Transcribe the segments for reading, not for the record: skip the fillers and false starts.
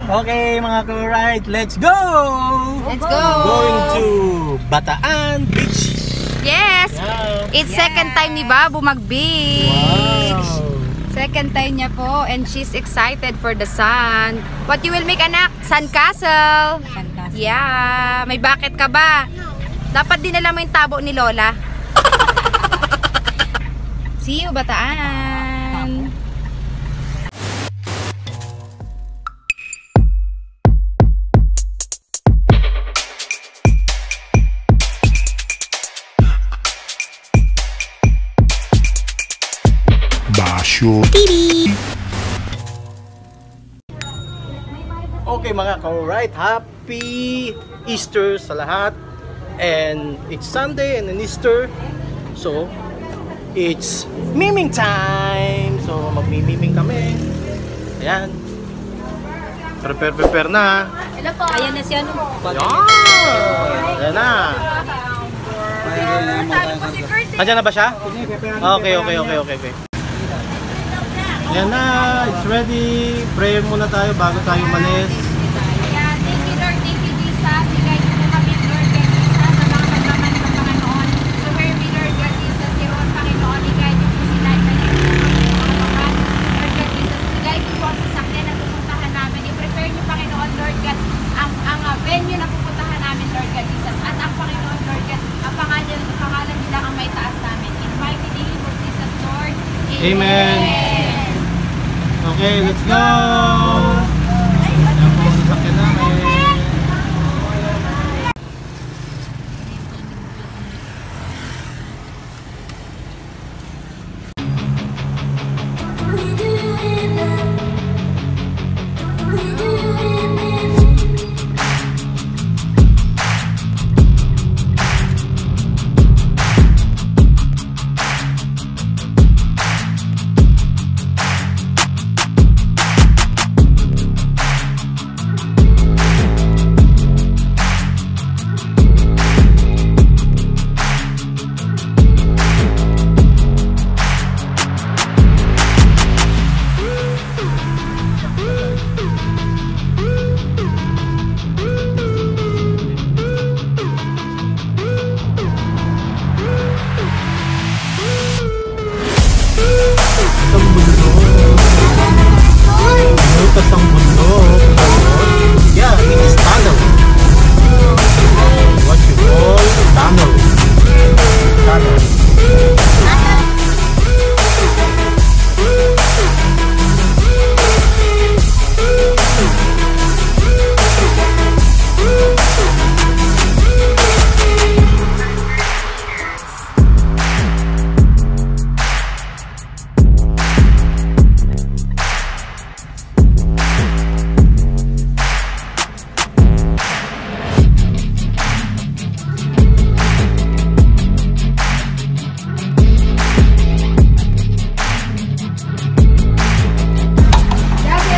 Okay mga ka-ride, let's go! Let's go! Going to Bataan Beach. Yes! Yeah. It's second time ni Babu mag-beach. Wow. Second time niya po and she's excited for the sun. What you will make, anak? Sandcastle. Sandcastle. Yeah. May bucket ka ba? Dapat dinala mo yung tabo ni Lola. See you, Bataan. Okay mga ka-ride, happy Easter sa lahat. And it's Sunday and an Easter. So, it's miming time. So, magmimiming kami. Ayan. Prepare na. Hello po. Ayan na siya. Ayan na. Andiyan na ba siya? Okay. Ayan na, it's ready. Prayer muna tayo bago tayo umalis. Yeah, thank you Lord, thank you Jesus. Igay ko po kami Lord God Jesus sa mga pagmaman ng Panginoon. So where we Lord God Jesus, Lord Panginoon, igay ko po sila at Lord God Jesus, igay ko po ang sasakyan na pupuntahan namin. I-prepare niyo Panginoon Lord God ang venue na pupuntahan namin Lord God Jesus. At ang Panginoon Lord God, ang pangalan nila ang may taas namin. In the mighty name of Jesus Lord. Amen. Okay, let's go! Ayan po, sasakyan namin.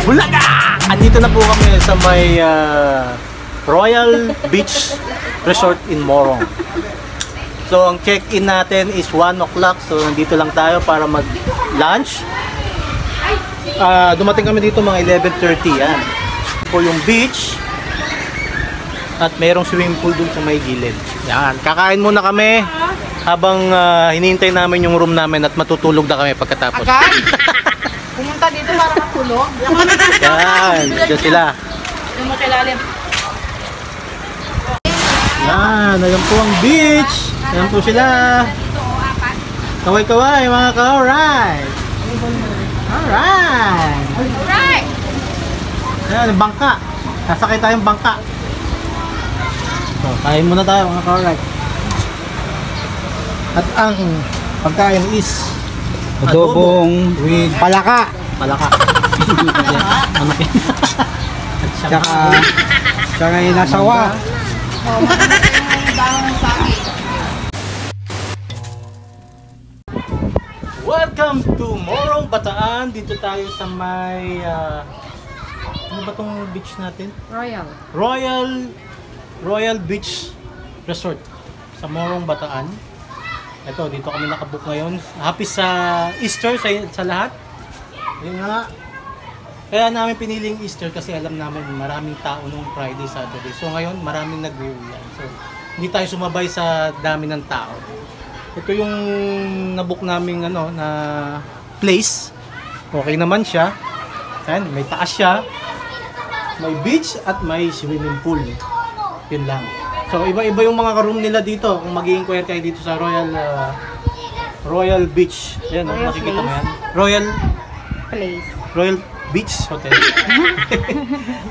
Bulaga! Andito na po kami sa may Royal Beach Resort in Morong. So ang check-in natin is 1 o'clock. So nandito lang tayo para mag-lunch. Dumating kami dito mga 11:30. Yan po yung beach. At mayroong swimming pool dun sa may gilid. Yan. Kakain muna kami habang hinihintay namin yung room namin at matutulog na kami pagkatapos. Agad? Pumunta dito para matulog. Yan, dyan sila. Yung makilalim. Yan, ayan po ang beach. Ayan po sila. Kaway-kaway mga ka-alright. Alright. Alright. Ayan, bangka. Sasakay tayong bangka. So, kain muna tayo mga ka-alright. At ang pagkain is adobong with palaka. Palaka. Tsaka inasawa. Welcome to Morong Bataan. Dito tayo sa may ano ba tong beach natin? Royal Beach Resort sa Morong Bataan. Ito, dito kami nakabook ngayon. Happy sa Easter sa lahat. Ayun nga. Kaya namin piniling Easter kasi alam namin maraming tao nung Friday, Saturday. So ngayon maraming nag-uwian. So hindi tayo sumabay sa dami ng tao. Ito yung nabook naming ano na place. Okay naman siya. Ayan, may taas siya. May beach at may swimming pool. Yun lang. So iba-iba yung mga room nila dito. Kung mag-i-inquire kayo dito sa Royal Beach. Ayan, Royal nakikita mo Place. yan. Royal Beach Hotel.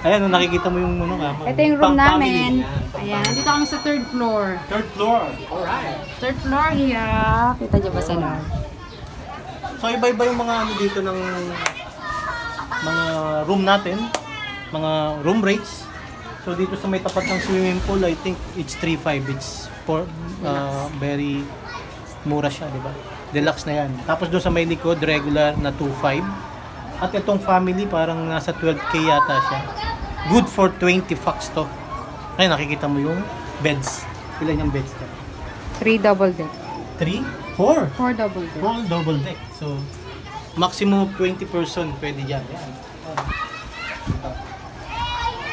Ayan, nakikita mo yung ano ka. Ito yung room pang-family. namin. Yan, Ayan, dito kami sa third floor. Third floor. Alright. Third floor here. Kita niyo ba sa loob? So iba-iba yung mga ano dito ng mga room natin, mga room rates. So dito sa may tapat ng swimming pool, I think it's 3.5. It's for very mura siya, di ba? Deluxe na yan. Tapos doon sa may likod, regular na 2.5. At itong family, parang nasa 12K yata siya. Good for 20 bucks to. Ay, nakikita mo yung beds. Ilan yung beds ka? 3 double deck. 3? 4? 4 double deck. All double deck. So, maximum 20 person pwede dyan. Yan.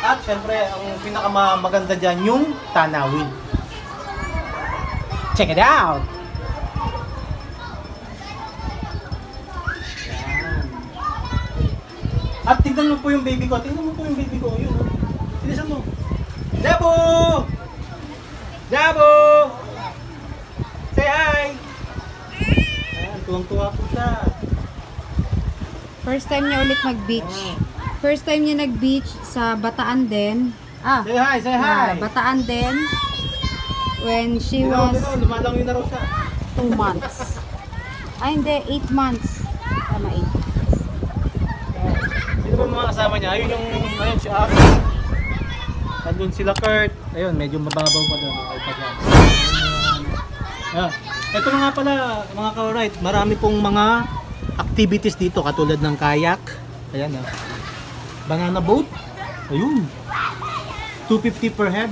At syempre, ang pinakamaganda dyan yung tanawin. Check it out! Yan. At tignan mo po yung baby ko. Tignan mo po yung baby ko. Yun. Tinisan mo. Jabo! Jabo! Say hi! Ayan, tuwang-tuwa po siya. First time niya ulit mag-beach. First time niya nag-beach sa Bataan din. Say hi! Say hi! Bataan din. When she Dino, was lumalang yun na raw siya. 2 months. Ay, hindi. 8 months. Tama, 8 months. Dito ba mga kasama niya? Ayun yung, ayun si Aki. Andun sila Kurt. Ayun, medyo mababaw pa doon. Ay, pa dyan. Ayan. Ito na nga pala, mga ka-right. Marami pong mga activities dito katulad ng kayak. Ayan ah. Banana boat. Ayun. 250 per head.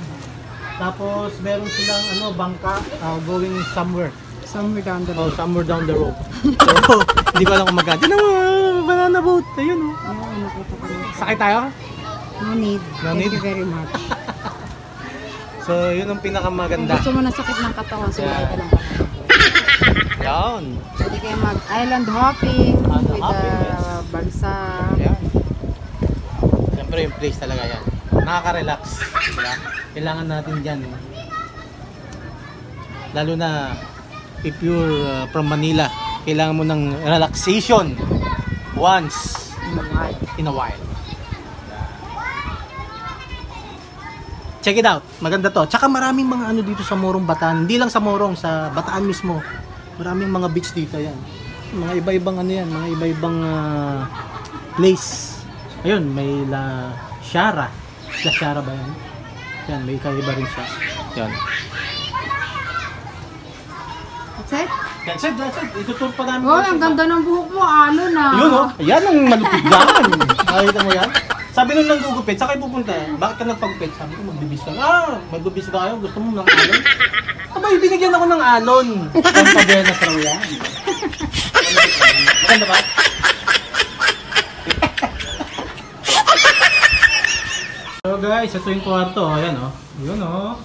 Tapos meron silang ano, bangka going somewhere. Somewhere down the Oh, road. somewhere down the road. So, hindi ko alam kung magkano. Tignan mo, banana boat. Ayun oh. Ayun, nakita ko na. Sakay tayo? No need. No Thank need? you very much. So, yun ang Kung pinakamaganda. gusto mo na sakit ng katawan, sumakay ka lang. Yan. Pwede kayo mag-island hopping Island with hopping, the yes. balsa. Yan. Siyempre yung place talaga yan. Nakaka-relax. Diba? Kailangan natin dyan. Lalo na if you're from Manila, kailangan mo ng relaxation once in a while. Check it out. Maganda to. Tsaka maraming mga ano dito sa Morong Bataan. Hindi lang sa Morong, sa Bataan mismo. Maraming mga beach dito yan. Mga iba-ibang ano yan. Mga iba-ibang place. Ayun, may La Shara. La Shara ba yan? Yan, may kaiba rin siya. Yan. That's it? That's it, that's it. Itutur pa namin. Oh, ang ganda ng buhok mo. Ano na? Yun oh. Yan ang malupit dyan. Nakita mo yan? Sabi nung nanggugupit, saan kayo pupunta? Bakit ka nagpagupit? Sabi ko, magbibis ka. Magbibis ba kayo? Gusto mo ng alon? Abay, binigyan ako ng alon. Ang pabernas raw yan. Maganda ba? So guys, ito yung kwarto. Ayan oh. Yun oh.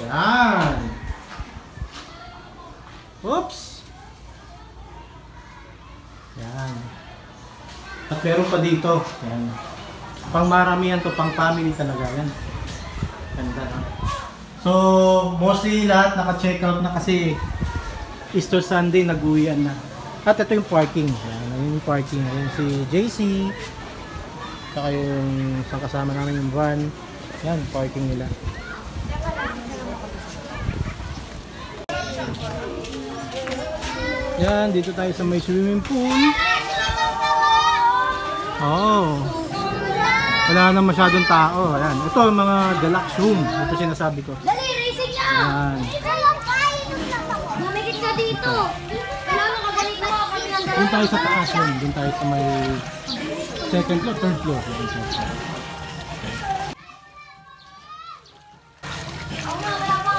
Ayan. Oops. Ayan. At meron pa dito. Ayan. Pang maramihan to, pang family talaga. Ayan. Ganda. So, mostly lahat naka-check out na kasi Easter Sunday nag-uwian na. At ito yung parking. Ayan. Ayan yung parking. Ayan si JC. Saka yung isang kasama namin yung van. Ayan, parking nila. Yan, dito tayo sa may swimming pool. Oh. Wala na masyadong tao. Ayan. Ito ang mga deluxe room. Ito sinasabi ko. Dali, racing niya! Ayan. Bumigit ka dito! Kailangan makabalik na kami ng Doon tayo sa taas yun. Doon tayo sa may second floor, third floor.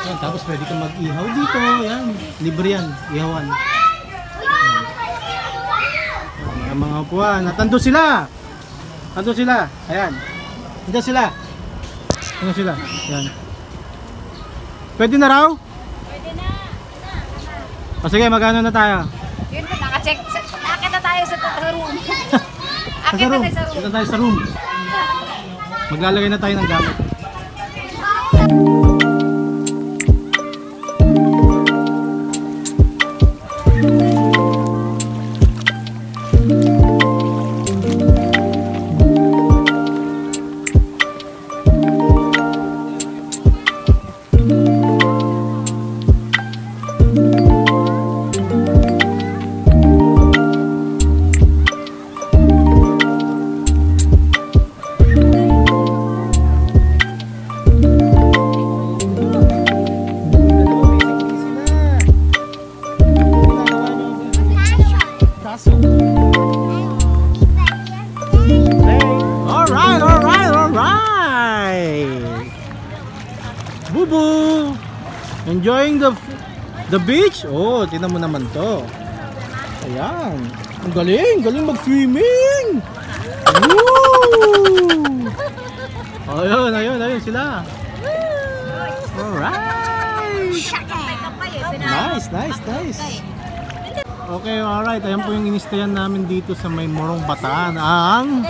Ayan, tapos pwede ka mag-ihaw dito. Ayan. Libre yan. Ihawan. mga upuan. At nandun sila. Nandun sila. Ayan. Nandun sila. Nandun sila. Ayan. Pwede na raw? Pwede na. O sige, magano na tayo? Yun po, naka-check. Nakakit na tayo sa room. Sa room. Ito tayo sa room. Maglalagay na tayo ng gamit. Bubu! Enjoying the beach? Oh, tingnan mo naman to. Ayan. Ang galing! Galing mag-swimming! Woo! Ayun, ayun sila. Alright! Nice. Okay, alright. Ayan po yung inistayan namin dito sa may Morong Bataan. Ang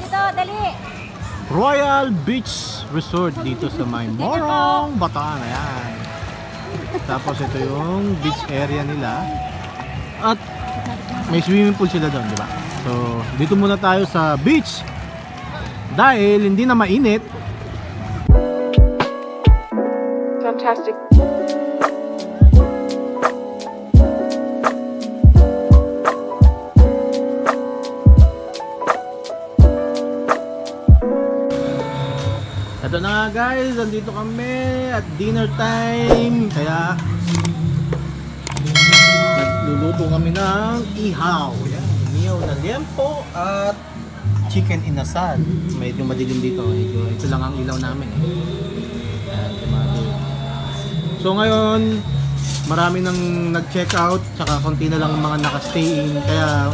Royal Beach Resort dito sa may Morong Bataan. Ayan. Tapos ito yung beach area nila. At may swimming pool sila doon, di ba? So, dito muna tayo sa beach. Dahil hindi na mainit. Fantastic. Ito na nga guys, nandito kami at dinner time. Kaya nagluluto kami ng ihaw. Yan, ihaw na liempo at chicken inasal. Medyo madilim dito. Ito lang ang ilaw namin. Yan, so ngayon, marami nang nag-check out, tsaka konti na lang mga naka-stay in. Kaya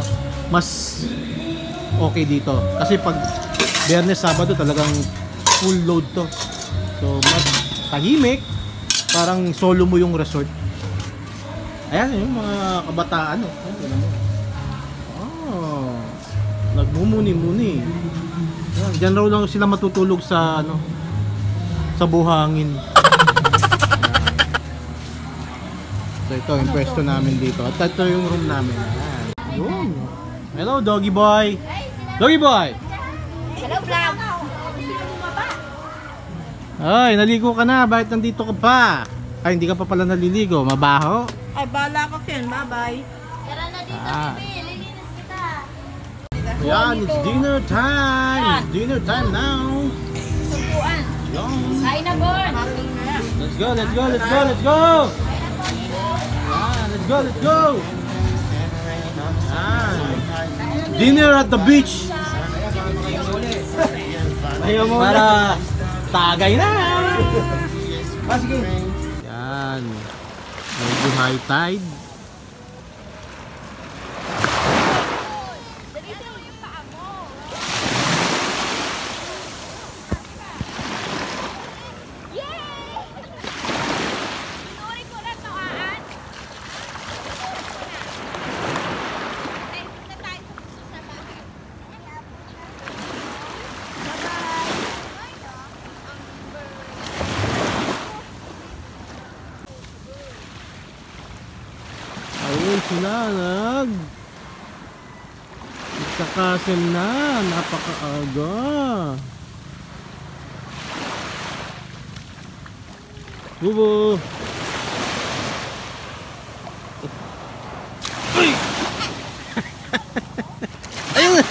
mas okay dito. Kasi pag Biyernes, Sabado talagang full load to. So mas tahimik, parang solo mo yung resort. Ayan yung mga kabataan, oh. Oh, nagmumuni-muni. Ayan, dyan raw lang sila matutulog sa sa buhangin. So ito yung pwesto namin dito. At ito yung room namin. Ayan. Yun. Hello doggy boy. Doggy boy. Hello, vlog. Ay, naligo ka na. Bakit nandito ka pa? Ay, hindi ka pa pala naliligo. Mabaho? Ay, bala ka, Ken. Bye-bye. Tara na dito, Ah. Bibi. Lilinis kita. Yan, it's dinner time. It's dinner time now. Subuan. Yan. Kain na, Bon. Let's go, let's go, let's go, let's go. Yan, let's go, let's go. Yan. Dinner at the beach. Ayaw mo para tagay na. Sige. Yan. Medyo high tide. Ayun sila, nagkakasel na, napakaaga. Bubo! Uy! Ayun!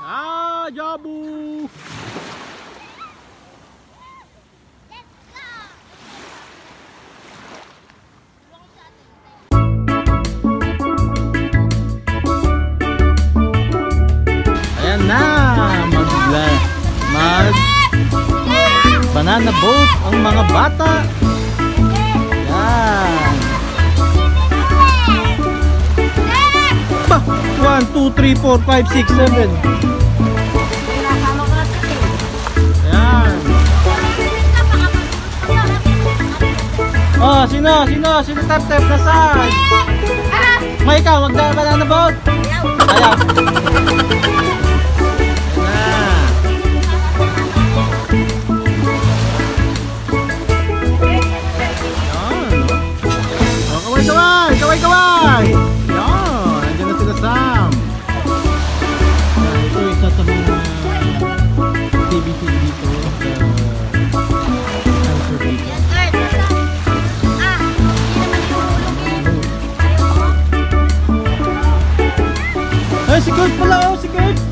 Ah, Jabu! Banana boat ang mga bata 2, 3, 4, 5, 6, 7. Ayan. Oh, sino? Sino tap-tap? Nasaan? May ikaw, magda-banana boat? Ayaw. Kaway! Yan! Andiyan na sila Sam! Ito isa sa mga activity dito sa cancer dito. Ay, si Kurt pala! Oh, si Kurt!